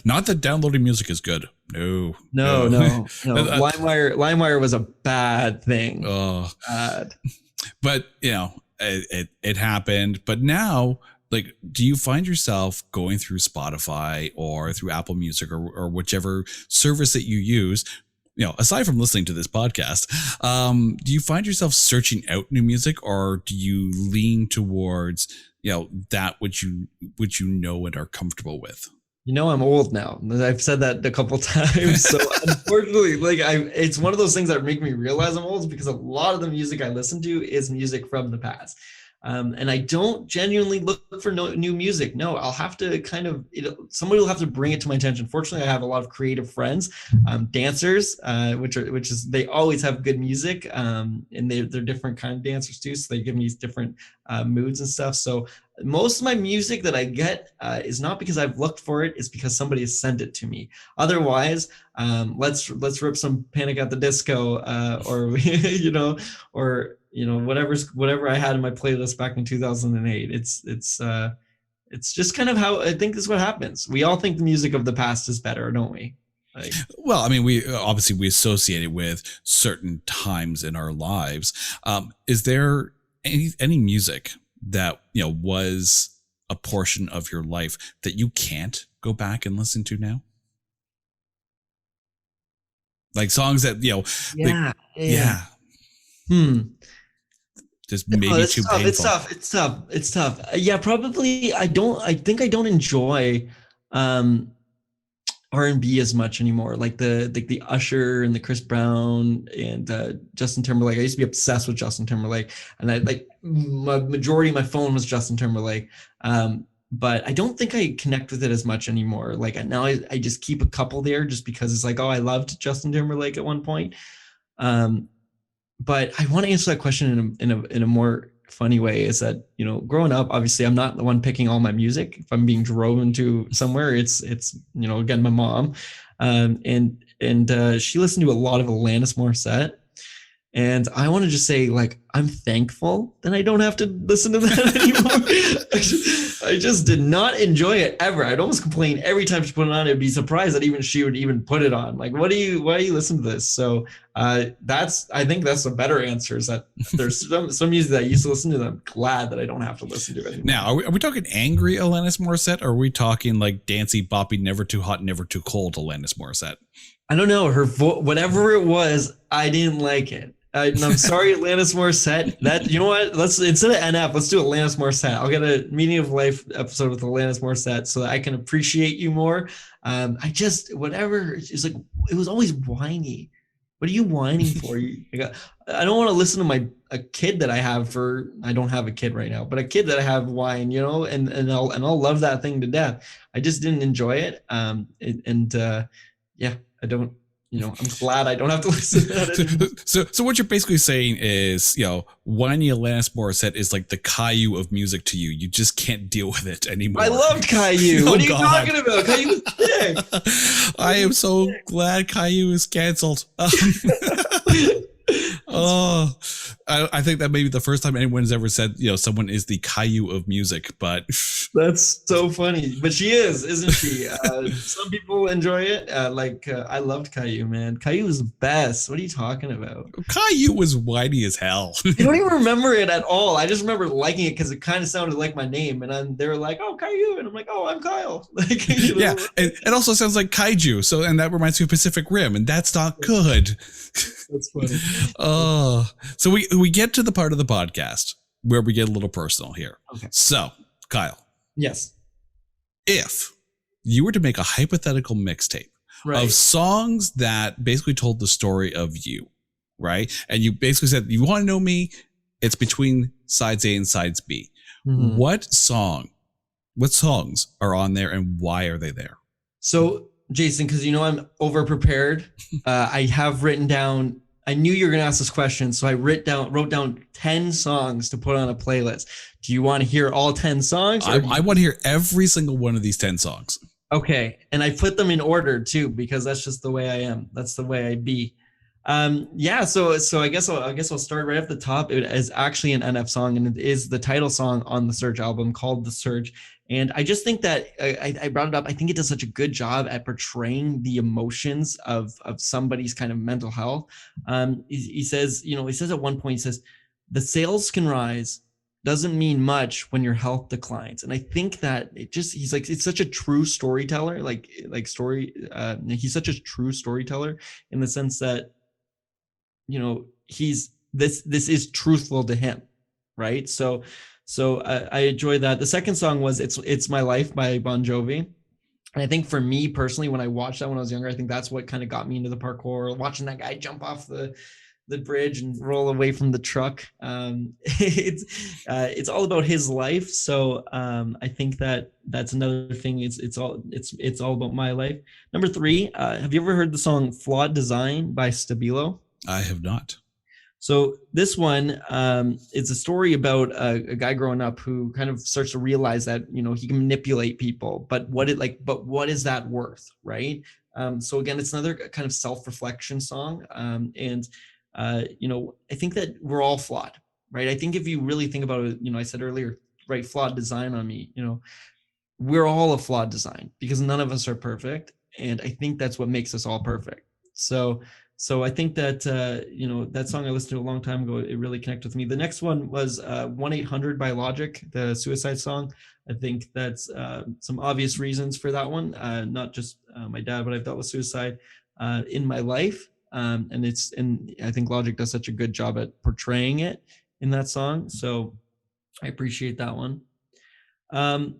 Not that downloading music is good. No. LimeWire was a bad thing. Oh, bad. But it happened. But now, like, do you find yourself going through Spotify or through Apple Music or whichever service that you use? Aside from listening to this podcast, do you find yourself searching out new music, or do you lean towards, that which you and are comfortable with? I'm old now. I've said that a couple times. So unfortunately, it's one of those things that make me realize I'm old, because a lot of the music I listen to is music from the past. And I don't genuinely look for new music. No, I'll have to somebody will have to bring it to my attention. Fortunately, I have a lot of creative friends, dancers, which is they always have good music, and they're different kind of dancers too. So they give me different moods and stuff. So most of my music that I get is not because I've looked for it; it's because somebody has sent it to me. Otherwise, let's rip some Panic at the Disco, or or whatever I had in my playlist back in 2008. It's just kind of how I think this is what happens. We all think the music of the past is better, don't we? Like, well, I mean, we obviously we associate it with certain times in our lives. Is there any music that was a portion of your life that you can't go back and listen to now? Like songs that yeah, like, yeah, just maybe too tough. painful. It's tough. Yeah, probably. I think I don't enjoy R&B as much anymore. Like the Usher and the Chris Brown and Justin Timberlake. I used to be obsessed with Justin Timberlake, and I like my majority of my phone was Justin Timberlake. But I don't think I connect with it as much anymore. Like now I just keep a couple there just because it's like, oh, I loved Justin Timberlake at one point. But I want to answer that question in a more funny way. Is that growing up, obviously I'm not the one picking all my music. If I'm being driven to somewhere, it's again my mom, and she listened to a lot of Alanis Morissette. And I want to just say, like, I'm thankful that I don't have to listen to that anymore. I just did not enjoy it ever. I'd almost complain every time she put it on. I'd be surprised that even she would even put it on. Like, why do you listen to this? So I think that's the better answer, is that there's some music that I used to listen to that I'm glad that I don't have to listen to it anymore. Now, are we talking angry Alanis Morissette, or are we talking like dancey, boppy, never too hot, never too cold Alanis Morissette? I don't know. Her whatever it was, I didn't like it. And I'm sorry, Alanis Morissette. That, you know what? Let's, instead of NF, let's do Alanis Morissette. I'll get a Meaning of Life episode with Alanis Morissette so that I can appreciate you more. I just, whatever. It's like, it was always whiny. What are you whining for? I don't want to listen to a kid that I have for. I don't have a kid right now, but a kid that I have whine, and I'll love that thing to death. I just didn't enjoy it. Yeah, I don't. I'm glad I don't have to listen to that anymore. So what you're basically saying is, whiny Alanis Morissette is like the Caillou of music to you. You just can't deal with it anymore. I loved Caillou. What are you talking about? Caillou was sick. I am so glad Caillou is canceled. Oh, I think that may be the first time anyone's ever said, someone is the Caillou of music, but that's so funny. But she is, isn't she? Some people enjoy it. I loved Caillou, man. Caillou was the best. What are you talking about? Caillou was whiny as hell. I don't even remember it at all. I just remember liking it because it kind of sounded like my name, and they were like, "Oh, Caillou," and I'm like, "Oh, I'm Kyle." Yeah, it also sounds like kaiju. And that reminds me of Pacific Rim, and that's not good. That's funny. Oh, so we get to the part of the podcast where we get a little personal here. Okay. So, Kyle. Yes. If you were to make a hypothetical mixtape of songs that basically told the story of you, right? And you basically said, you want to know me? It's between sides A and sides B. Mm-hmm. What songs are on there and why are they there? So, Jason, because I'm over prepared, I have written down, I knew you were going to ask this question, so I wrote down 10 songs to put on a playlist. Do you want to hear all 10 songs? I want to hear every single one of these 10 songs. Okay, and I put them in order too, because that's just the way I am. That's the way I be. So I guess I'll start right off the top. It is actually an NF song, and it is the title song on the Surge album called The Surge. And I just think that I brought it up. I think it does such a good job at portraying the emotions of somebody's kind of mental health. He says at one point, he says, the sales can rise doesn't mean much when your health declines. And I think that he's like, it's such a true storyteller, he's such a true storyteller in the sense that, this is truthful to him. Right. So I enjoy that. The second song was It's My Life by Bon Jovi. And I think for me personally, when I watched that when I was younger, I think that's what kind of got me into the parkour, watching that guy jump off the bridge and roll away from the truck. It's all about his life. So I think that's another thing. It's all about my life. Number 3, have you ever heard the song Flawed Design by Stabilo? I have not. So this one is a story about a guy growing up who kind of starts to realize that, he can manipulate people, but what is that worth? Right. So again, it's another kind of self-reflection song. I think that we're all flawed, right? I think if you really think about it, I said earlier, right, flawed design on me, we're all a flawed design because none of us are perfect. And I think that's what makes us all perfect. So I think that, that song I listened to a long time ago, it really connected with me. The next one was 1-800 by Logic, the suicide song. I think that's some obvious reasons for that one. Not just my dad, but I've dealt with suicide in my life. And I think Logic does such a good job at portraying it in that song. So I appreciate that one.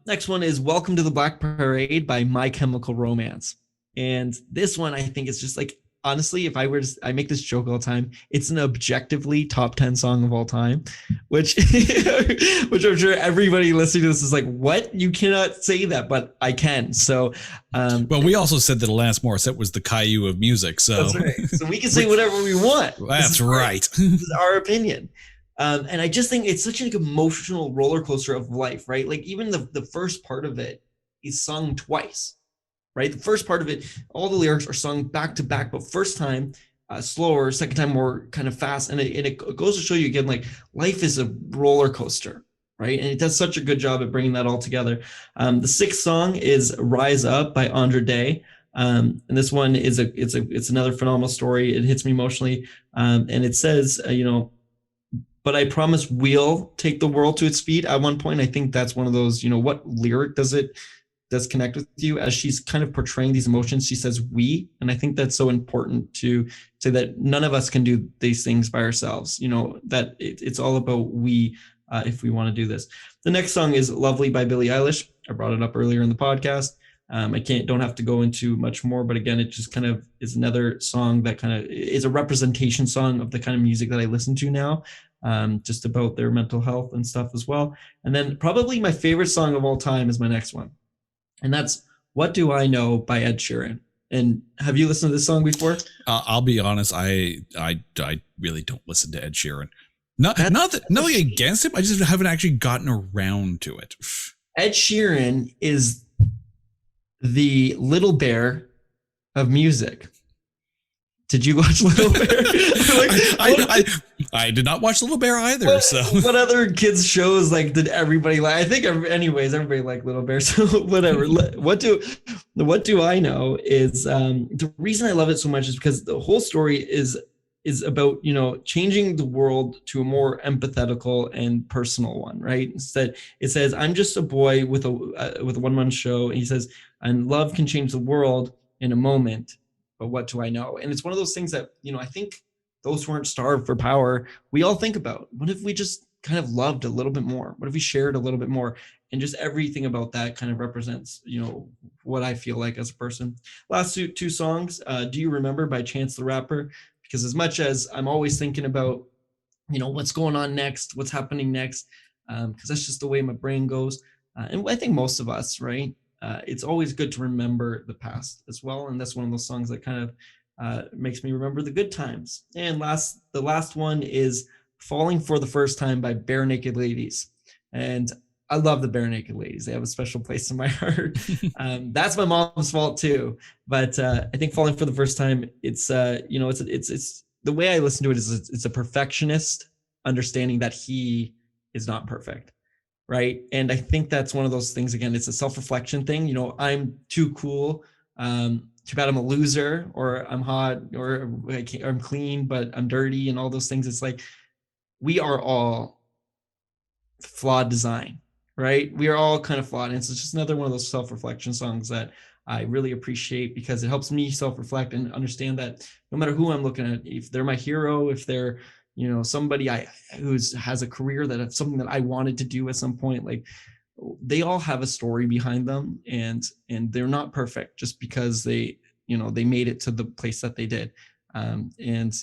Next one is Welcome to the Black Parade by My Chemical Romance. And this one, I think, is just like, honestly, if I make this joke all the time, it's an objectively top 10 song of all time, which I'm sure everybody listening to this is like, what? You cannot say that, but I can. So, well, we also said that Alanis Morissette was the Caillou of music. So that's right. So we can say whatever we want. That's right. This is our opinion. And I just think it's such an emotional roller coaster of life, right? Like even the first part of it is sung twice, right? The first part of it, all the lyrics are sung back to back, but first time slower, second time more kind of fast. And it goes to show you again, like life is a roller coaster, right? And it does such a good job at bringing that all together. The sixth song is Rise Up by Andra Day. And this one is it's another phenomenal story. It hits me emotionally. And it says, but I promise we'll take the world to its feet. At one point, I think that's one of those, what lyric does connect with you? As she's kind of portraying these emotions, she says we, and I think that's so important to say that none of us can do these things by ourselves. That it's all about we, if we want to do this. The next song is Lovely by Billie Eilish. I brought it up earlier in the podcast. I don't have to go into much more, but again, it just kind of is another song that kind of is a representation song of the kind of music that I listen to now. Just about their mental health and stuff as well. And then probably my favorite song of all time is my next one. And that's What Do I Know by Ed Sheeran. And have you listened to this song before? I'll be honest. I really don't listen to Ed Sheeran. Nothing against him. I just haven't actually gotten around to it. Ed Sheeran is the Little Bear of music. Did you watch Little Bear? I did not watch Little Bear either. What other kids shows did everybody like? I think everybody liked Little Bear. So whatever. What do I know is the reason I love it so much is because the whole story is about changing the world to a more empathetical and personal one, right? Instead, it says I'm just a boy with a one-man show, and he says, and love can change the world in a moment. But what do I know? And it's one of those things that, I think those who aren't starved for power, we all think about. What if we just kind of loved a little bit more? What if we shared a little bit more? And just everything about that kind of represents, what I feel like as a person. Last two songs, Do You Remember by Chance the Rapper? Because as much as I'm always thinking about, what's going on next, what's happening next, because that's just the way my brain goes. And I think most of us, right? It's always good to remember the past as well. And that's one of those songs that kind of makes me remember the good times. And the last one is Falling for the First Time by Bare Naked Ladies. And I love the Bare Naked Ladies. They have a special place in my heart. That's my mom's fault too. But I think Falling for the First Time, it's the way I listen to it is it's a perfectionist understanding that he is not perfect. Right. And I think that's one of those things, again, it's a self-reflection thing. I'm too cool. Too bad I'm a loser, or I'm hot, or I'm clean, but I'm dirty, and all those things. It's like, we are all flawed design, right? We are all kind of flawed. And it's just another one of those self-reflection songs that I really appreciate, because it helps me self-reflect and understand that no matter who I'm looking at, if they're my hero, if they're somebody who has a career something that I wanted to do at some point, they all have a story behind them, and they're not perfect just because they made it to the place that they did. And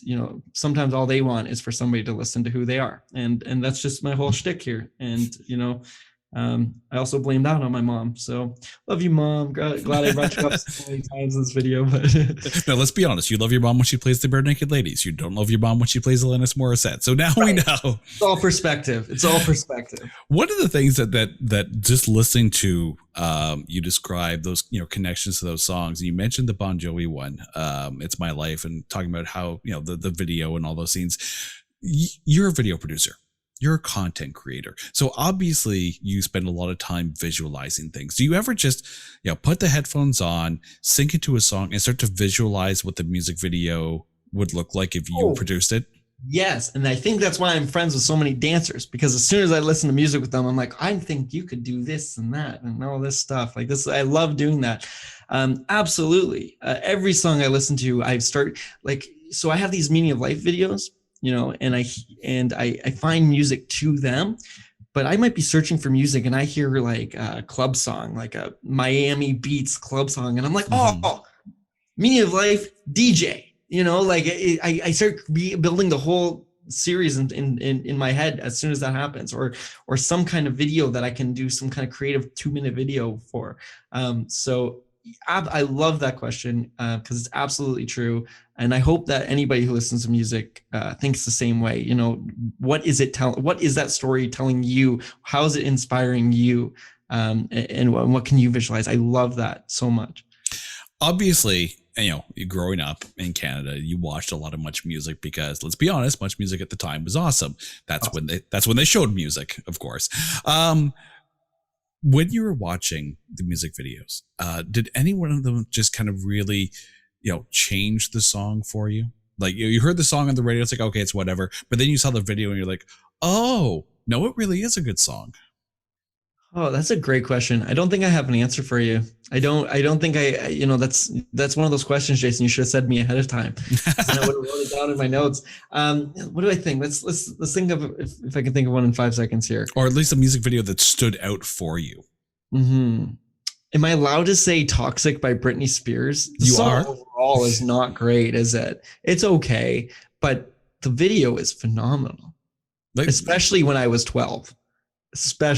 sometimes all they want is for somebody to listen to who they are. And that's just my whole shtick here. And, I also blame that on my mom. So love you, Mom. Glad I brought you up so many times in this video. But no, let's be honest. You love your mom when she plays the Bare Naked Ladies. You don't love your mom when she plays Alanis Morissette. So now we know. It's all perspective. One of the things that just listening to you describe those connections to those songs. You mentioned the Bon Jovi one, It's My Life, and talking about how the video and all those scenes. You're a video producer. you're a content creator. So obviously you spend a lot of time visualizing things. Do you ever just, put the headphones on, sync it to a song and start to visualize what the music video would look like if you produced it? Yes. And I think that's why I'm friends with so many dancers, because as soon as I listen to music with them, I'm like, I think you could do this and that and all this stuff like this. I love doing that. Absolutely. Every song I listen to, so I have these meaning of life videos, and I find music to them, but I might be searching for music and I hear like a club song, like a Miami Beats club song. And I'm like, oh, meaning of life, DJ. I start building the whole series in my head as soon as that happens, or some kind of video that I can do some kind of creative 2-minute video for. So I love that question because it's absolutely true. And I hope that anybody who listens to music thinks the same way. What is that story telling you? How is it inspiring you? And what can you visualize? I love that so much. Obviously, growing up in Canada, you watched a lot of Much Music because, let's be honest, Much Music at the time was awesome. That's when they showed music, of course. When you were watching the music videos, did any one of them just kind of really, change the song for you? Like you heard the song on the radio, it's like, okay, it's whatever. But then you saw the video and you're like, oh, no, it really is a good song. Oh, that's a great question. I don't think I have an answer for you. I don't think that's one of those questions, Jason, you should have said me ahead of time. And I would have wrote it down in my notes. What do I think? Let's think of if I can think of one in 5 seconds here. Or at least a music video that stood out for you. Mm-hmm. Am I allowed to say Toxic by Britney Spears? The song overall is not great, is it? It's okay, but the video is phenomenal. Especially when I was 12. Am I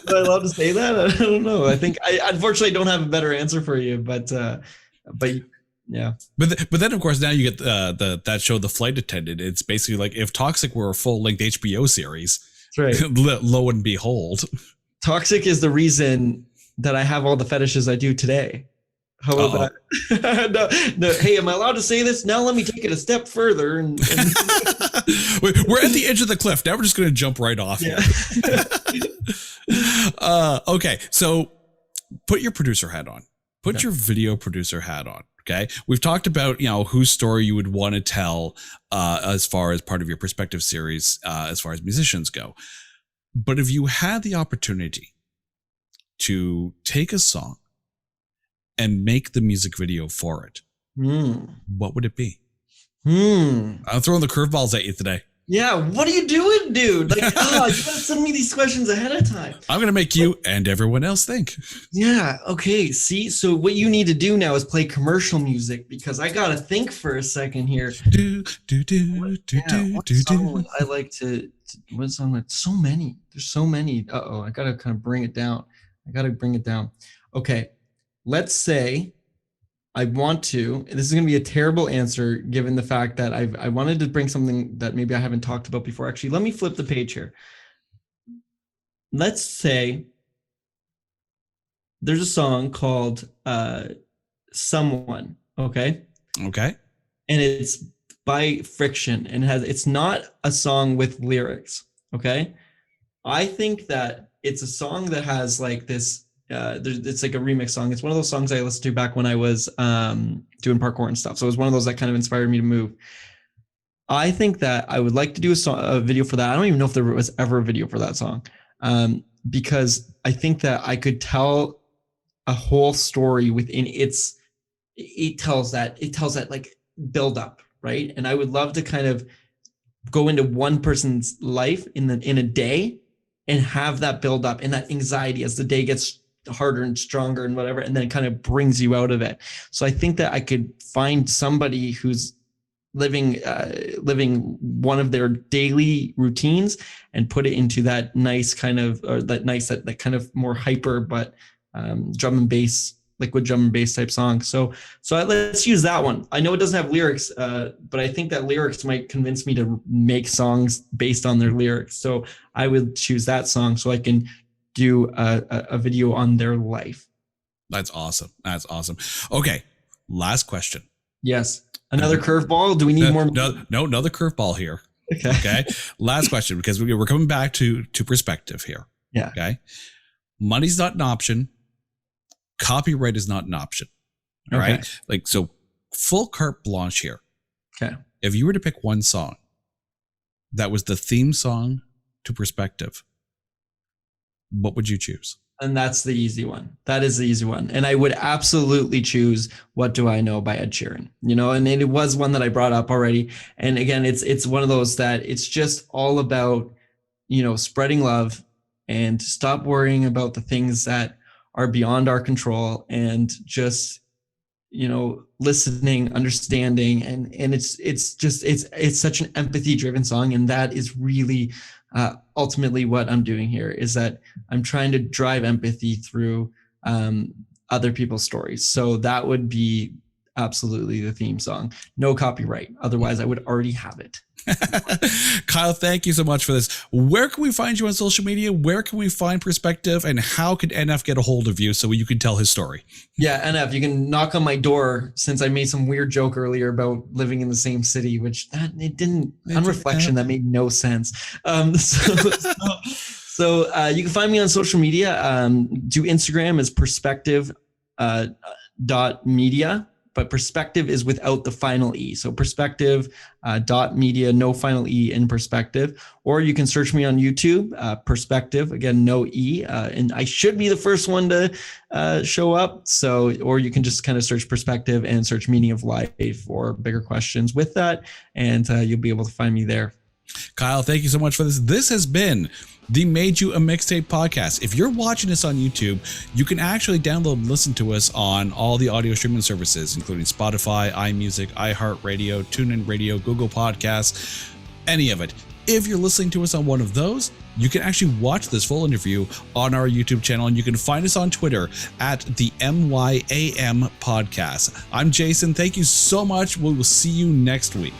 allowed to say that? I don't know. I think I unfortunately don't have a better answer for you, but yeah. But then of course now you get that show, The Flight Attendant. It's basically like if Toxic were a full-length HBO series. That's right. Lo and behold, Toxic is the reason that I have all the fetishes I do today. How about that? No. Hey, am I allowed to say this? Now let me take it a step further. And we're at the edge of the cliff. Now we're just going to jump right off. Yeah. Okay. So put your producer hat on. Put your video producer hat on. Okay. We've talked about, whose story you would want to tell as far as part of your Perspectiv series, as far as musicians go. But if you had the opportunity to take a song and make the music video for it, what would it be? I'm throwing the curveballs at you today. Yeah, what are you doing, dude? Like, you gotta send me these questions ahead of time. I'm gonna make you and everyone else think. Yeah, okay. See, so what you need to do now is play commercial music because I gotta think for a second here. I like to what song? So many. There's so many. I gotta kind of bring it down. Okay. Let's say I want to, this is going to be a terrible answer given the fact that I wanted to bring something that maybe I haven't talked about before. Actually, let me flip the page here. Let's say there's a song called Someone, okay? Okay. And it's by Friction and it's not a song with lyrics, okay? I think that it's a song that has like this, it's like a remix song. It's one of those songs I listened to back when I was doing parkour and stuff. So it was one of those that kind of inspired me to move. I think that I would like to do a video for that. I don't even know if there was ever a video for that song because I think that I could tell a whole story within it tells that like build up, right? And I would love to kind of go into one person's life in a day and have that build up and that anxiety as the day gets harder and stronger and whatever, and then it kind of brings you out of it. So I think that I could find somebody who's living one of their daily routines and put it into that nice kind of, or that kind of more hyper, but drum and bass, liquid drum and bass type song. So let's use that one. I know it doesn't have lyrics, but I think that lyrics might convince me to make songs based on their lyrics. So I would choose that song so I can do a video on their life. That's awesome. Okay. Last question. Yes. Another curveball. Do we need more? No, another curveball here. Okay. Last question, because we're coming back to Perspectiv here. Yeah. Okay. Money's not an option. Copyright is not an option. Right. Okay. Like, so full carte blanche here. Okay. If you were to pick one song that was the theme song to Perspectiv, what would you choose? And that's the easy one. That is the easy one. And I would absolutely choose What Do I Know by Ed Sheeran, and it was one that I brought up already. And again, it's one of those that it's just all about, spreading love and stop worrying about the things that are beyond our control and just, listening, understanding. And it's such an empathy driven song. And that is really ultimately what I'm doing here, is that I'm trying to drive empathy through other people's stories. So that would be absolutely the theme song. No copyright. Otherwise, I would already have it. Kyle, thank you so much for this. Where can we find you on social media? Where can we find Perspectiv? And how can NF get a hold of you so you can tell his story? Yeah, NF, you can knock on my door, since I made some weird joke earlier about living in the same city, which on reflection, that made no sense. So you can find me on social media. Do Instagram as Perspectiv .media. But Perspectiv is without the final E. So Perspectiv .media, no final E in Perspectiv. Or you can search me on YouTube, Perspectiv, again, no E. And I should be the first one to show up. Or you can just kind of search Perspectiv and search Meaning of Life or bigger questions with that. And you'll be able to find me there. Kyle, thank you so much for this. This has been the Made You a Mixtape podcast. If you're watching this on YouTube, you can actually download and listen to us on all the audio streaming services, including Spotify, iMusic, iHeartRadio, TuneIn Radio, Google Podcasts, any of it. If you're listening to us on one of those, you can actually watch this full interview on our YouTube channel, and you can find us on Twitter at the MYAM Podcast. I'm Jason. Thank you so much. We will see you next week.